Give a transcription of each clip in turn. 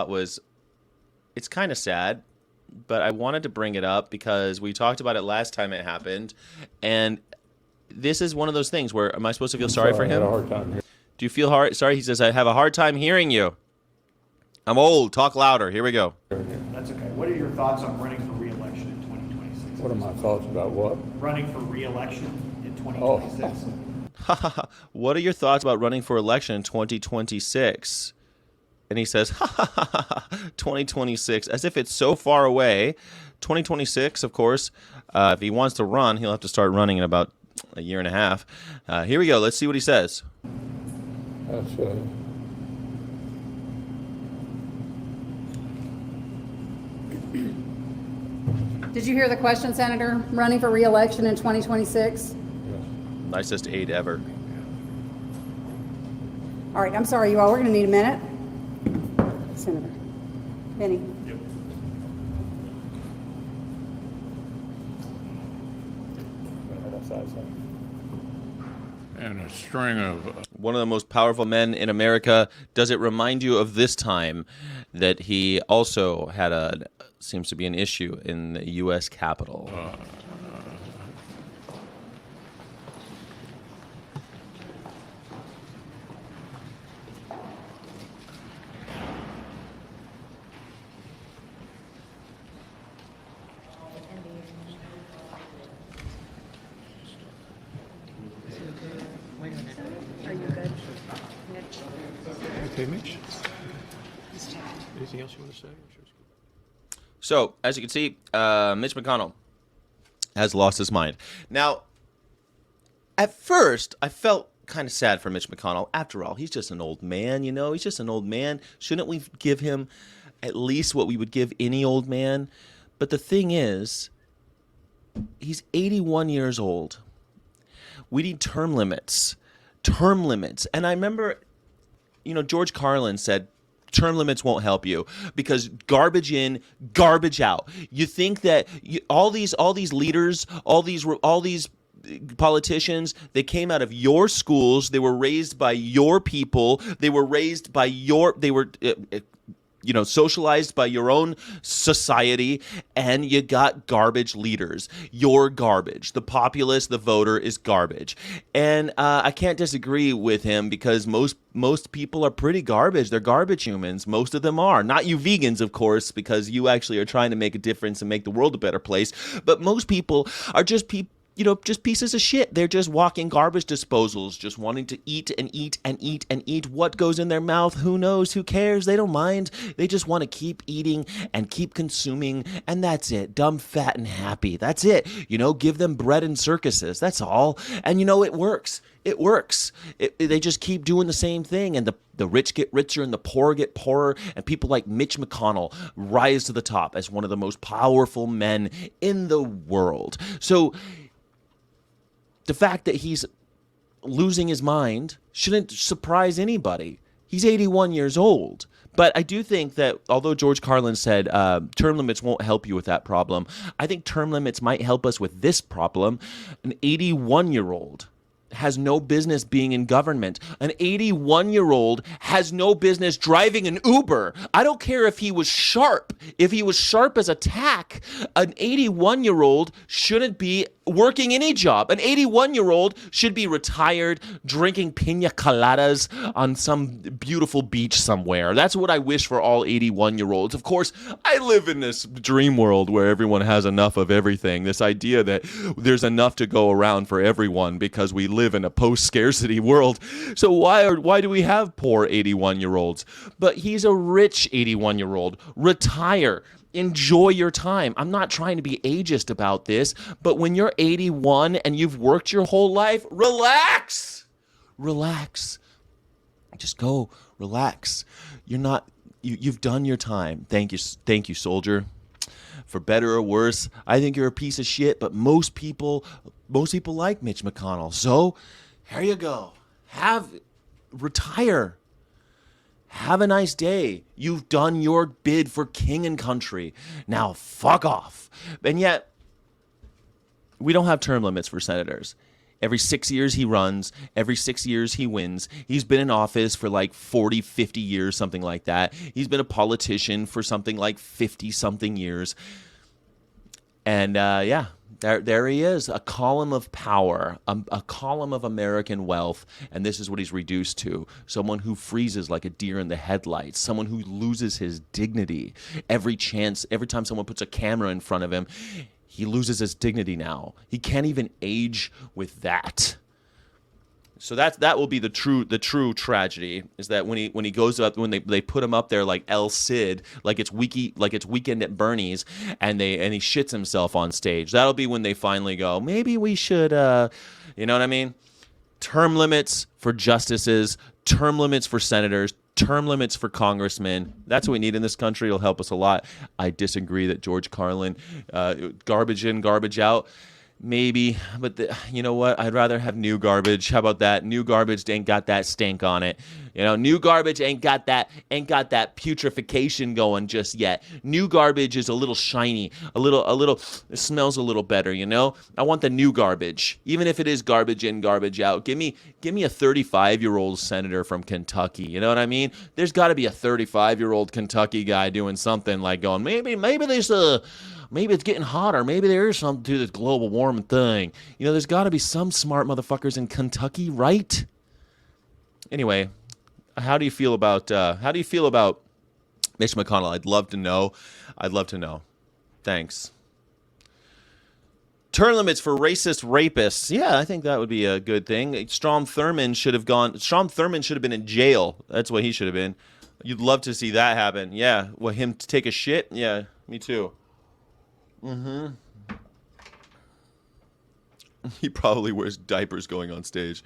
was, it's kind of sad, but I wanted to bring it up because we talked about it last time it happened, and this is one of those things where, am I supposed to feel sorry for him? I had a hard time here. Do you feel hard? Sorry, he says, I have a hard time hearing you. I'm old. Talk louder. Here we go. That's okay. What are your thoughts on running for re-election in 2026? What are my thoughts about what? Running for re-election in 2026. What are your thoughts about running for election in 2026? And he says, 2026, as if it's so far away. 2026, of course, if he wants to run, he'll have to start running in about a year and a half. Here we go. Let's see what he says. That's Did you hear the question, Senator? Running for re-election in 2026? Nicest aide ever. All right, I'm sorry, you all. We're going to need a minute. Senator Benny. Yep. and a string of One of the most powerful men in America. Does it remind you of this time that he also had seems to be an issue in the U.S. Capitol? Are you good? Mitch? okay, Mitch. Anything else you want to say? So, as you can see, Mitch McConnell has lost his mind. Now, at first, I felt kind of sad for Mitch McConnell. After all, he's just an old man, you know? He's just an old man. Shouldn't we give him at least what we would give any old man? But the thing is, he's 81 years old. We need term limits. Term limits. And I remember, George Carlin said, term limits won't help you because garbage in, garbage out. You think that all these leaders, all these politicians, they came out of your schools. They were raised by your people. They were raised by socialized by your own society, and you got garbage leaders. You're garbage. The populace, the voter, is garbage. And I can't disagree with him because most people are pretty garbage. They're garbage humans. Most of them are. Not you vegans, of course, because you actually are trying to make a difference and make the world a better place. But most people are just people. Just pieces of shit. They're just walking garbage disposals, just wanting to eat and eat and eat and eat. What goes in their mouth? Who knows? Who cares? They don't mind. They just want to keep eating and keep consuming, and that's it. Dumb, fat, and happy. That's it. Give them bread and circuses. That's all. And it works. It works. They just keep doing the same thing, and the rich get richer and the poor get poorer, and people like Mitch McConnell rise to the top as one of the most powerful men in the world. So the fact that he's losing his mind shouldn't surprise anybody. He's 81 years old. But I do think that although George Carlin said term limits won't help you with that problem, I think term limits might help us with this problem. An 81-year-old has no business being in government. An 81-year-old has no business driving an Uber. I don't care if he was sharp. If he was sharp as a tack, an 81-year-old shouldn't be working any job. An 81-year-old should be retired, drinking pina coladas on some beautiful beach somewhere. That's what I wish for all 81-year-olds. Of course, I live in this dream world where everyone has enough of everything. This idea that there's enough to go around for everyone because we live in a post-scarcity world. So why do we have poor 81-year-olds? But he's a rich 81-year-old. Retire. Enjoy your time. I'm not trying to be ageist about this, but when you're 81 and you've worked your whole life, relax. Relax. Just go relax. You've done your time. Thank you, soldier. For better or worse, I think you're a piece of shit, but most people like Mitch McConnell. So, here you go. Retire. Have a nice day. You've done your bid for king and country. Now fuck off. And yet, we don't have term limits for senators. Every 6 years he runs. Every 6 years he wins. He's been in office for like 40, 50 years, something like that. He's been a politician for something like 50-something years. And yeah, there he is, a column of power, a column of American wealth, and this is what he's reduced to. Someone who freezes like a deer in the headlights, someone who loses his dignity. Every time someone puts a camera in front of him, he loses his dignity now. He can't even age with that. So that will be the true tragedy, is that when he goes up, when they put him up there like El Cid, like it's Weekend at Bernie's, and he shits himself on stage. That'll be when they finally go, maybe we should, you know what I mean? Term limits for justices, term limits for senators, term limits for congressmen. That's what we need in this country. It'll help us a lot. I disagree that George Carlin, garbage in, garbage out. Maybe, but you know what? I'd rather have new garbage. How about that? New garbage ain't got that stink on it. You know, new garbage ain't got that putrefaction going just yet. New garbage is a little shiny, it smells a little better, you know? I want the new garbage. Even if it is garbage in, garbage out. Give me a 35-year-old senator from Kentucky. You know what I mean? There's got to be a 35-year-old Kentucky guy doing something like going, maybe it's getting hotter. Maybe there is something to this global warming thing. You know, there's got to be some smart motherfuckers in Kentucky, right? Anyway, how do you feel about Mitch McConnell? I'd love to know. Thanks. Term limits for racist rapists. Yeah, I think that would be a good thing. Strom Thurmond should have been in jail. That's what he should have been. You'd love to see that happen. Yeah, him to take a shit? Yeah, me too. He probably wears diapers going on stage.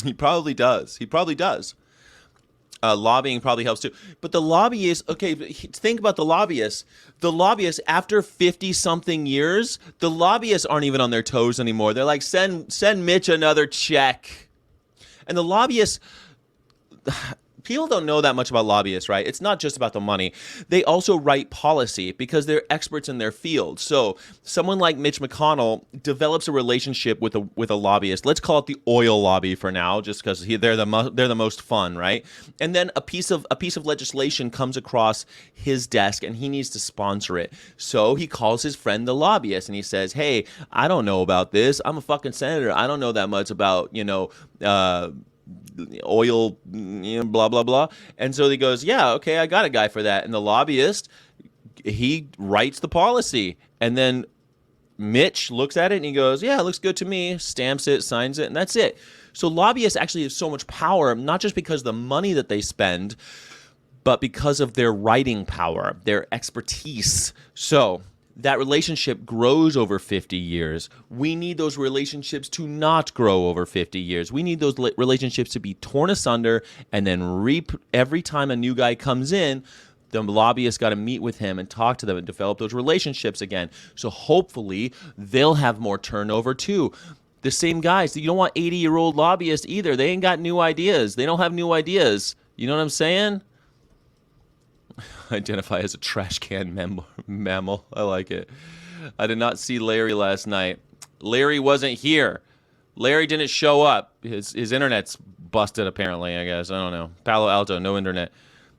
He probably does. Lobbying probably helps too. But the lobbyists, okay, think about the lobbyists. The lobbyists, after 50-something years, the lobbyists aren't even on their toes anymore. They're like, send Mitch another check. And the lobbyists... People don't know that much about lobbyists, right? It's not just about the money. They also write policy because they're experts in their field. So someone like Mitch McConnell develops a relationship with a lobbyist. Let's call it the oil lobby for now, just because they're the most fun, right? And then a piece of legislation comes across his desk, and he needs to sponsor it. So he calls his friend the lobbyist, and he says, "Hey, I don't know about this. I'm a fucking senator. I don't know that much about oil, blah, blah, blah." And so he goes, yeah, okay, I got a guy for that. And the lobbyist, he writes the policy. And then Mitch looks at it and he goes, yeah, it looks good to me, stamps it, signs it, and that's it. So lobbyists actually have so much power, not just because of the money that they spend, but because of their writing power, their expertise. So that relationship grows over 50 years. We need those relationships to not grow over 50 years. We need those relationships to be torn asunder and then reap every time a new guy comes in. The lobbyists got to meet with him and talk to them and develop those relationships again. So hopefully they'll have more turnover too. The same guys. You don't want 80-year-old lobbyists either. They ain't got new ideas. They don't have new ideas. You know what I'm saying? Identify as a trash can mammal. I like it. I did not see Larry last night. Larry wasn't here. Larry didn't show up. His internet's busted, apparently, I guess. I don't know. Palo Alto, no internet.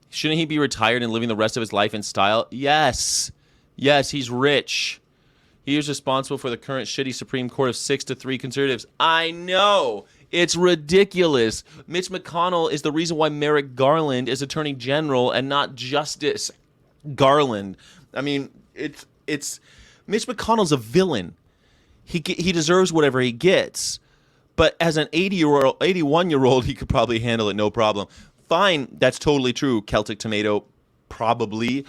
Shouldn't he be retired and living the rest of his life in style? Yes. Yes, he's rich. He is responsible for the current shitty Supreme Court of 6-3 conservatives. I know. It's ridiculous. Mitch McConnell is the reason why Merrick Garland is Attorney General and not Justice Garland. I mean, it's Mitch McConnell's a villain. He deserves whatever he gets. But as an 81-year-old, he could probably handle it no problem. Fine, that's totally true. Celtic tomato, probably.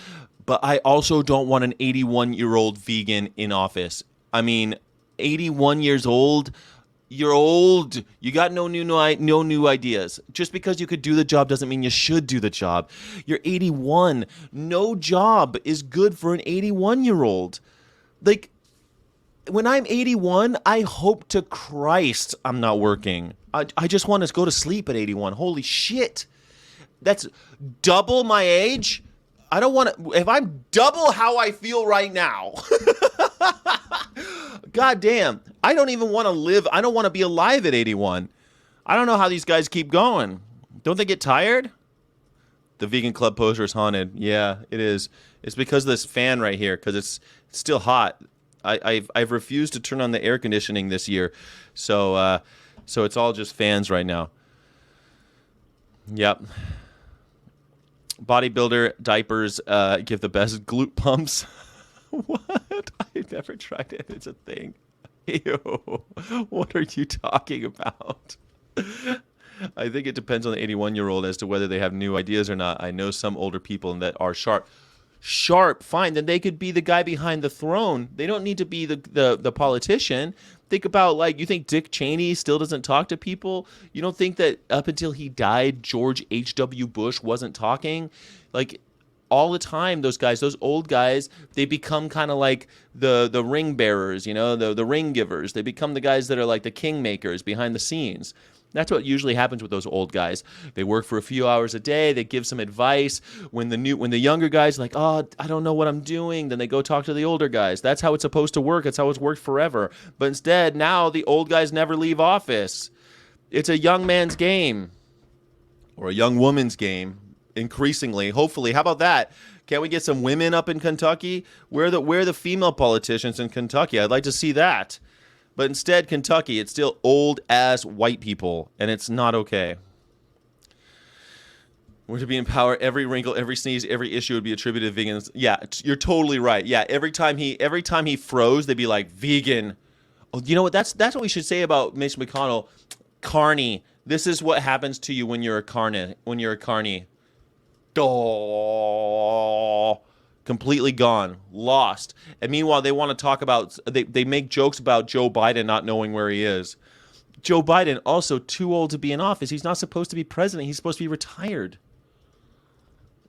But I also don't want an 81-year-old vegan in office. I mean, 81 years old... You're old. You got no new ideas. Just because you could do the job doesn't mean you should do the job. You're 81. No job is good for an 81-year-old. Like, when I'm 81, I hope to Christ I'm not working. I just want to go to sleep at 81. Holy shit. That's double my age? I don't want to... If I'm double how I feel right now... God damn. I don't even want to live. I don't want to be alive at 81. I don't know how these guys keep going. Don't they get tired? The vegan club poster is haunted. Yeah, it is. It's because of this fan right here, because it's still hot. I've refused to turn on the air conditioning this year, so it's all just fans right now. Yep. Bodybuilder diapers give the best glute pumps. What? I've never tried it. It's a thing. Ew. What are you talking about? I think it depends on the 81-year-old as to whether they have new ideas or not. I know some older people that are sharp. Sharp, fine. Then they could be the guy behind the throne. They don't need to be the politician. Think about, like, you think Dick Cheney still doesn't talk to people? You don't think that up until he died, George H.W. Bush wasn't talking? Like, all the time, those guys, those old guys, they become kind of like the ring bearers, you know, the ring givers. They become the guys that are like the kingmakers behind the scenes. That's what usually happens with those old guys. They work for a few hours a day. They give some advice. When the younger guys are like, oh, I don't know what I'm doing, then they go talk to the older guys. That's how it's supposed to work. It's how it's worked forever. But instead, now the old guys never leave office. It's a young man's game, or a young woman's game, increasingly. Hopefully, how about that? Can't we get some women up in Kentucky? Where are the female politicians in Kentucky? I'd like to see that. But instead, Kentucky, it's still old-ass white people, and it's not okay. We're to be in power. Every wrinkle, every sneeze, every issue would be attributed to vegans. Yeah, you're totally right. Yeah, every time he froze, they'd be like, vegan. Oh, you know what? That's what we should say about Mitch McConnell. Carney. This is what happens to you when you're a Carney. Oh. Completely gone, lost. And meanwhile, they want to talk about, they make jokes about Joe Biden not knowing where he is. Joe Biden, also too old to be in office. He's not supposed to be president. He's supposed to be retired.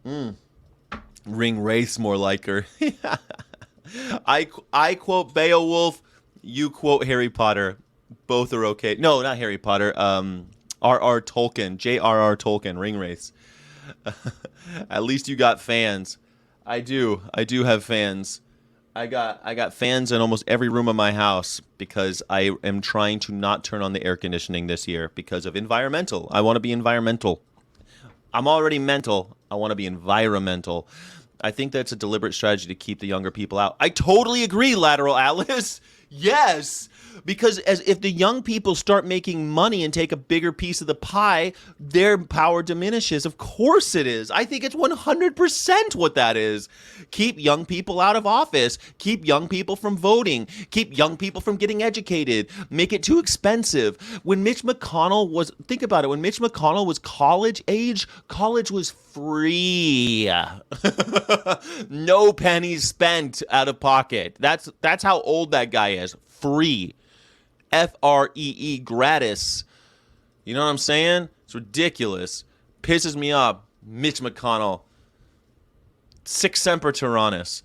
Ring race, more like her. I quote Beowulf. You quote Harry Potter. Both are okay. No, not Harry Potter. R.R. Tolkien. J.R.R. Tolkien. Ring race. At least you got fans. I do have fans. I got fans in almost every room of my house because I am trying to not turn on the air conditioning this year because of environmental. I want to be environmental. I'm already mental. I want to be environmental. I think that's a deliberate strategy to keep the younger people out. I totally agree, Lateral Atlas. Yes. Because if the young people start making money and take a bigger piece of the pie, their power diminishes. Of course it is. I think it's 100% what that is. Keep young people out of office. Keep young people from voting. Keep young people from getting educated. Make it too expensive. When Mitch McConnell was, think about it, when Mitch McConnell was college age, college was free. No pennies spent out of pocket. That's how old that guy is. Free. Free, gratis. You know what I'm saying? It's ridiculous. Pisses me off. Mitch McConnell. Sic semper tyrannis.